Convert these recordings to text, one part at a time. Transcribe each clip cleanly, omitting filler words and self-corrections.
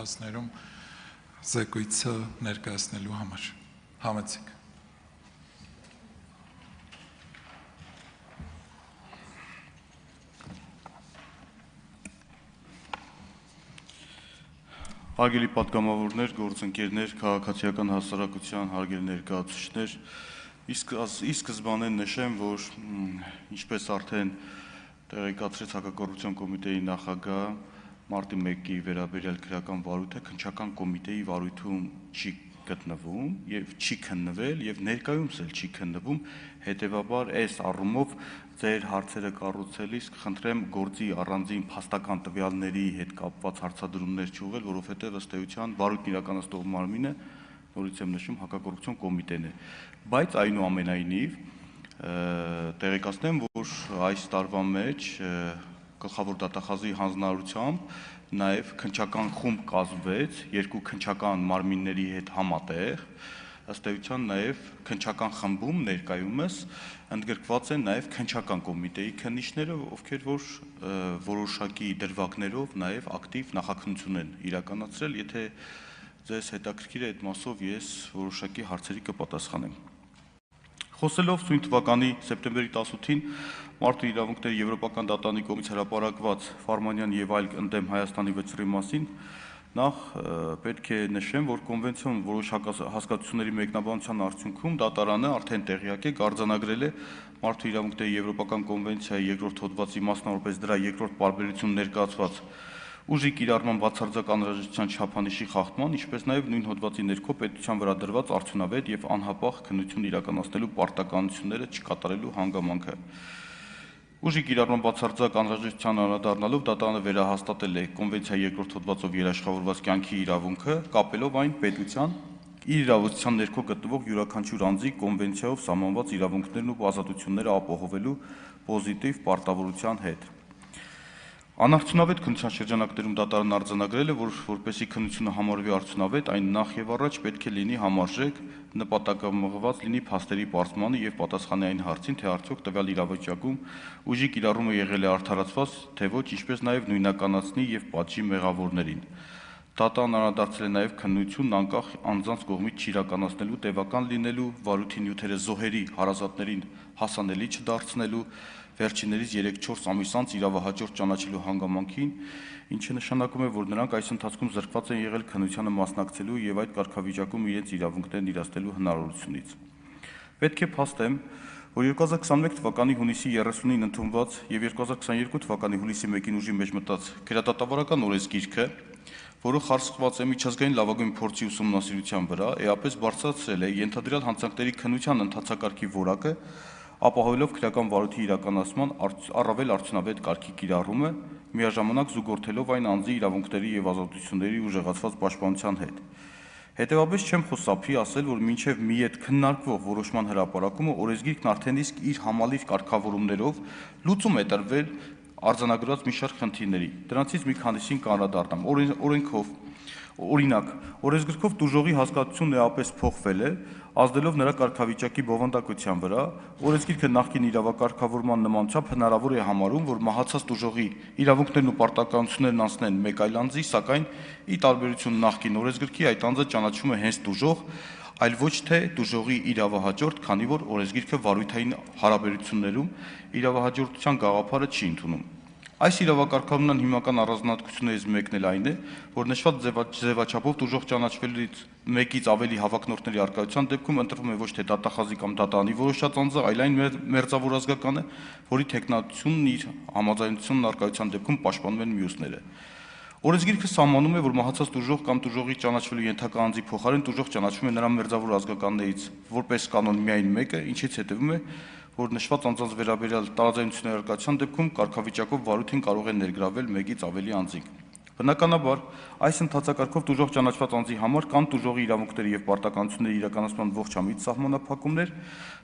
հատվածներում զեկույցը ներկայացնելու համար։ Համեցեք։ Հարգելի պատգամավորներ, գործընկերներ, քաղաքացիական հասարակության հարգելի ներկայացուցիչներ, ի սկզբանե նշեմ, որ ինչպես արդեն տեղեկացրեց Հակակոռուպցիոն կոմիտեի նախագահը, մարտի 1-ի վերաբերյալ քրեական վարույթը քննչական կոմիտեի վարույթում չի գտնվում եւ չի քննվել եւ ներկայումս էլ չի քննվում, հետեւաբար այս առումով ձեր հարցերը կառուցելիս կխնդրեմ գործի առանձին փաստական տվյալների հետ կապված հարցադրումներ չուղղել, որովհետեւ ըստ էության վարույթն իրականացնող մարմինը, նորից եմ նշում, Հակակոռուպցիոն կոմիտեն է, բայց այնուամենայնիվ տեղեկացնեմ, որ այս տարվա մեջ գլխավոր դատախազի հանձնարարությամբ նաև քննչական խումբ կազմվեց երկու քննչական մարմինների հետ համատեղ, ըստ էության նաև քննչական խմբում ներկայումս ընդգրկված են նաև քննչական կոմիտեի քննիչները, ովքեր որ որոշակի դրվագներով նաև ակտիվ նախաքննություն են իրականացրել, եթե ձեզ հետաքրքիր է այդ մասով ես որոշակի հարցերի կպատասխանեմ։ Խոսելով սույն թվականի սեպտեմբերի 18-ին Մարդու իրավունքների Եվրոպական դատարանի կողմից հրապարակված Ֆարմանյան եւ այլ ընդդեմ Հայաստանի վճռի մասին, նախ պետք է նշեմ, որ կոնվենցիոն որոշ հասկացությունների մեկնաբանության արդյունքում դատարանը արդեն տեղյակ է արձանագրել է Մարդու իրավունքների Եվրոպական կոնվենցիայի երկրորդ հոդվածի մասնավորապես դրա երկրորդ պարբերություն ներկայացված ուժի կիրառման բացարձակ անհրաժեշտության չափանիշի խախտման, ինչպես նաև նույն հոդվածի ներքո պետության վրա դրված արդյունավետ եւ անհապաղ քննություն իրականացնելու պարտականությունները չկատարելու հանգամանքը։ Ուժի կիրառման բացարձակ անհրաժեշտության անդրադառնալով դատարանը վերահաստատել է կոնվենցիայի երկրորդ հոդվածով երաշխավորված կյանքի իրավունքը, կապելով այն պետության իր իրավասության ներքո գտնվող յուրաքանչյուր անձի կոնվենցիայով սահմանված իրավունքներն ու ազատությունները ապահովելու պոզիտիվ պարտավորության հետ։ Անարդյունավետ քննության շրջանակներում դատարանն արձանագրել է, որ որպեսզի քննությունը համարվի արդյունավետ, այն նախ եւ առաջ պետք է լինի համարժեք, նպատակամղված լինի փաստերի պարզմանը եւ պատասխանի այն հարցին, թե արդյոք տվյալ իրավիճակում ուժի կիրառումը եղել է արդարացված, թե ոչ, ինչպես նաեւ նույնականացնի եւ պատժի մեղավորներին։ Դատարանն անդրադարձել է նաեւ քննությունն անկախ անձանց կողմից չիրականացնելու, տևական լինելու, վարույթի նյութերը զոհերի հարազատներին հասանելի չդարձնելու, վերջիններից 3-4 ամիս անց իրավահաջորդ ճանաչելու հանգամանքին, ինչը նշանակում է, որ նրանք այս ընթացքում զրկված են եղել քննությանը մասնակցելու եւ այդ կարգավիճակում իրենց իրավունքներն իրացնելու հնարավորությունից։ Պետք է փաստեմ, որ 2021 թվականի հունիսի 30-ին ընդունված եւ 2022 թվականի հուլիսի 1-ին ուժի մեջ մտած քրեատատավարական օրենսգիրքը, որը խարսխված է միջազգային լավագույն փորձի ուսումնասիրության վրա, էապես բարձրացրել է ենթադրյալ հանցանքների քննության ընթացակարգի որակը, ապահովելով քրեական վարույթի իրականացման առավել արդյունավետ կարգի կիրառումը, միաժամանակ զուգորդելով այն անձի իրավունքների եւ ազատությունների ուժեղացված պաշտպանության հետ։ Հետևաբար չեմ խոսափի ասել, որ մինչև մի ետ քննարկվող որոշման հրապարակումը օրենսգիրքն արդեն իսկ իր համալիր կարգավորումներով լուծում է տրվել արձանագրված մի շարք խնդիրների։ Դրանցից մի քանիսին կանդրադառնամ։ Օրինակ, օրենսգրքով տուժողի հասկացությունն էապես փոխվել է, ազդելով նրա կարգավիճակի բովանդակության վրա, օրենսգիրքը նախկին իրավակարգավորման նմանությամբ հնարավոր է համարում, որ մահացած տուժողի իրավունքներն ու պարտականություններն անցնեն մեկ այլ անձի, սակայն ի տարբերություն նախկին օրենսգրքի այդ անձը ճանաչվում է հենց տուժող, այլ ոչ թե տուժողի իրավահաջորդ, քանի որ օրենսգիրքը վարույթային հարաբերություններում իրավահաջորդության գաղափարը չի ընդունում։ Այս իրավակարգավորման հիմնական առանձնահատկություններից մեկն էլ այն է, որ նշված ձևաչափով տուժող ճանաչվելուց մեկից ավելի հավակնորդների առկայության դեպքում ընտրվում է ոչ թե դատախազի կամ դատարանի որոշած անձը, այլ այն մերձավոր ազգականը, որի թեկնածությունն իր համաձայնությունն առկայության դեպքում պաշտպանում են մյուսները։ Օրենսգիրքը սահմանում է, որ մահացած տուժող կամ տուժողի ճանաչվելու ենթակա անձի փոխարեն տուժող ճանաչվում է նրա մերձավոր ազգականներից որպես կանոն միայն մեկը, ինչից հետևում է, որ նշված անձանց վերաբերյալ տարաձայնությունների առկայության դեպքում կարգավիճակով վարույթին կարող է ներգրավել մեկից ավելի անձինք։ Բնականաբար, այս ընթացակարգով տուժող ճանաչված անձի համար կան տուժողի իրավունքների եւ պարտականությունների իրականացման ողջամիտ սահմանափակումներ,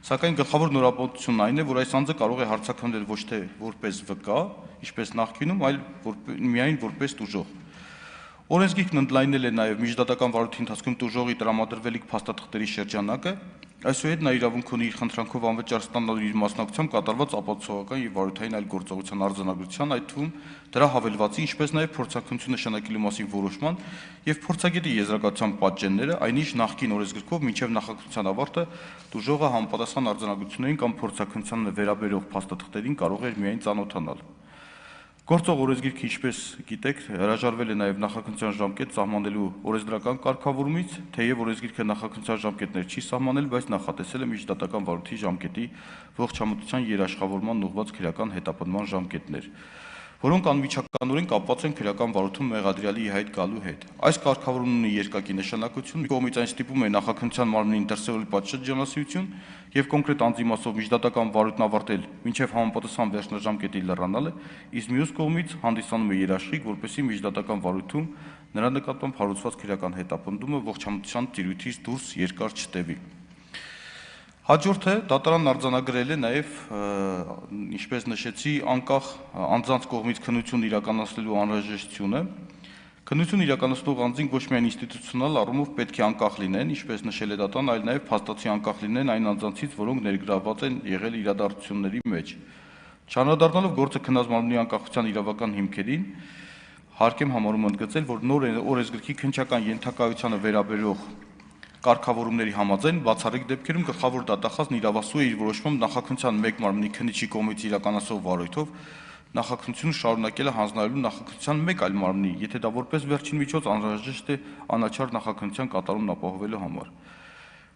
սակայն գլխավոր նորաբանությունն այն է, որ այս անձը կարող է հարցաքննել ոչ թե որպես վկա, ինչպես նախկինում, այլ միայն որպես տուժող։ Օրենսգիրքն ընդլայնել է նաեւ միջդատական վարույթի ընթացքում տուժողի տրամադրվելիք փաստաթղթերի շրջանակը, Այսուհետ նա իրավունք ունի իր խնդրանքով անվճար ստանալ իր մասնակցությամբ կատարված ապացուցողական եւ վարորդային այլ գործողության արձանագրության, այդ թվում դրա հավելվածի, ինչպես նաեւ փորձակնություն նշանակելու մասին որոշման եւ փորձագետի եզրակացության պատճենները, այնինչ նախկին օրենսգրքով մինչեւ նախաքննության ավարտը դժողը համապատասխան արձանագրություններին կամ փորձակնությանը վերաբերող փաստաթղթերին կարող էր միայն ծանոթանալ։ Գործող օրենսգիրքը, ինչպես գիտեք, հրաժարվել է նաև նախաքննության ժամկետ սահմանելու օրենսդրական կարգավորումից, թեև օրենսգիրքը նախաքննության ժամկետներ չի սահմանել, բայց նախատեսել է միջդատական վարորդի ժամկետի ողջամտության երաշխավորման ուղղված քրեական հետապնդման ժամկետներ, որոնք անմիջականորեն կապված են քրեական վարորդում մեղադրյալի հայտ գալու հետ։ Այս կարգավորումն ունի երկակի նշանակություն, մի կողմից այն ստիպում է նախաքննության մարմնին դրսևորել պատշաճանասիրություն եւ կոնկրետ անձի մասով միջդատական վարույթն ավարտել մինչեւ համապատասխան վերջնաժամկետի լրանալը, իսկ մյուս կողմից հանդիսանում է երաշխիք, որպեսզի միջդատական վարույթում նրա նկատմամբ հարուցված քրեական հետապնդումը ողջամտության տիրույթից դուրս երկար չտևի։ Հաջորդը դատարանն արձանագրել է նաև, ինչպես նշեցի, անկախ անձանց կողմից քննություն իրականացնելու անհրաժեշտությունը։ Քննություն իրականացնող անձին ոչ միայն ինստիտուցիոնալ առումով պետք է անկախ լինեն, ինչպես նշել է դատարանը, այլ նաև փաստացի անկախ լինեն այն անձանցից, որոնք ներգրավված են եղել իրադարձությունների մեջ։ Չանդրադառնալով գործը քննած մարմնի անկախության իրավական հիմքերին, հարկ եմ համարում ընդգծել, որ նոր օրենսգրքի քննչական ենթակայությանը վերաբերող կարգավորումների համաձայն բացառիկ դեպքերում գլխավոր դատախազն իրավասու է իր որոշմամբ նախաքննության մեկ մարմնի քննիչի կողմից իրականացվող վարույթով նախաքննությունը շարունակել է հանձնարարելու նախաքննության մեկ այլ մարմնի, եթե դա որպես վերջին միջոց անհրաժեշտ է անաչառ նախաքննության կատարումն ապահովելու համար։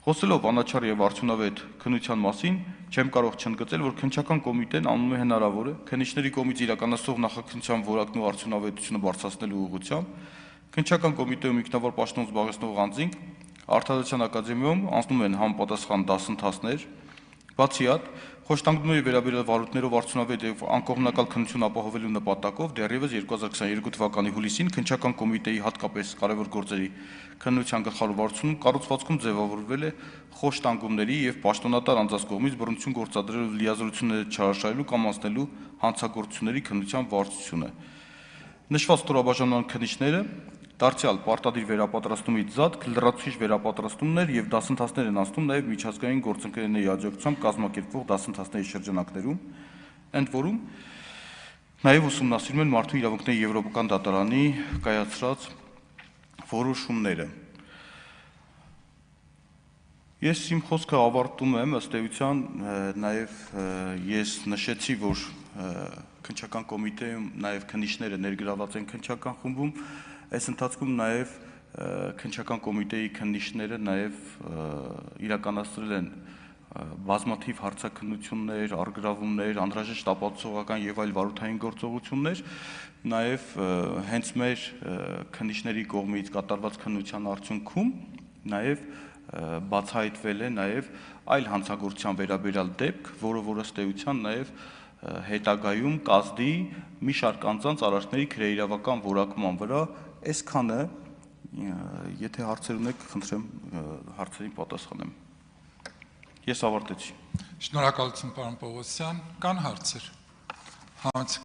Խոսելով անաչառ եւ արդյունավետ քննության մասին, չեմ կարող չընդգծել, որ քննչական կոմիտեն անում է հնարավորը քննիչների կողմից իրականացվող նախաքննության որակն ու արդյունավետությունը բարձրացնելու ուղղությամբ քննչական կոմիտեում ինքնավոր պաշտոն զբաղեցնող անձինք Արտադրության ակադեմիայում անցնում են համապատասխան դասընթացներ, բացի այդ, խոշտանգումների վերաբերյալ վարույթներով արդյունավետ եւ անկողմնակալ քննություն ապահովելու նպատակով դեռևս 2022 թվականի հուլիսին քննչական կոմիտեի հատկապես կարևոր գործերի քննության գլխավոր վարչությունում կառուցվածքում ձևավորվել է խոշտանգումների եւ պաշտոնատար անձանց կողմից բռնություն գործադրելով լիազորությունները չարաշահելու կամ անցնելու հանցագործությունների քննության վարչությունը։ Նշված ստորաբաժանման քննիչները դարձյալ պարտադիր վերապատրաստումից զատ լրացուցիչ վերապատրաստումներ եւ դասընթացներ են անցնում նաեւ միջազգային գործընկերների աջակցությամբ կազմակերպվող դասընթացների շրջանակներում, ընդ որում նաեւ ուսումնասիրում են մարդու իրավունքների եվրոպական դատարանի կայացրած որոշումները։ Ես իմ խոսքը ավարտում եմ, ըստ էության նաեւ ես նշեցի, որ քննչական կոմիտեում նաեւ քննիչները ներգրաված են քննչական խմբում, այս ընթացքում նաև քննչական կոմիտեի քննիչները նաև իրականացրել են բազմաթիվ հարցաքննություններ, առգրավումներ, անհրաժեշտ ապացուցողական եւ այլ վարորդային գործողություններ, նաև հենց մեր քննիչների կողմից կատարված քննության արդյունքում նաև բացահայտվել է նաև այլ հանցագործության վերաբերյալ դեպք, որը ըստ էության նաև հետագայում կազդի մի շարք անձանց արարքների քրեիրավական որակման վրա, այսքանը, եթե հարցեր ունեք, խնդրեմ հարցերին պատասխանեմ։ Ես ավարտեցի։ Շնորհակալություն, պարոն Պողոսյան, կան հարցեր։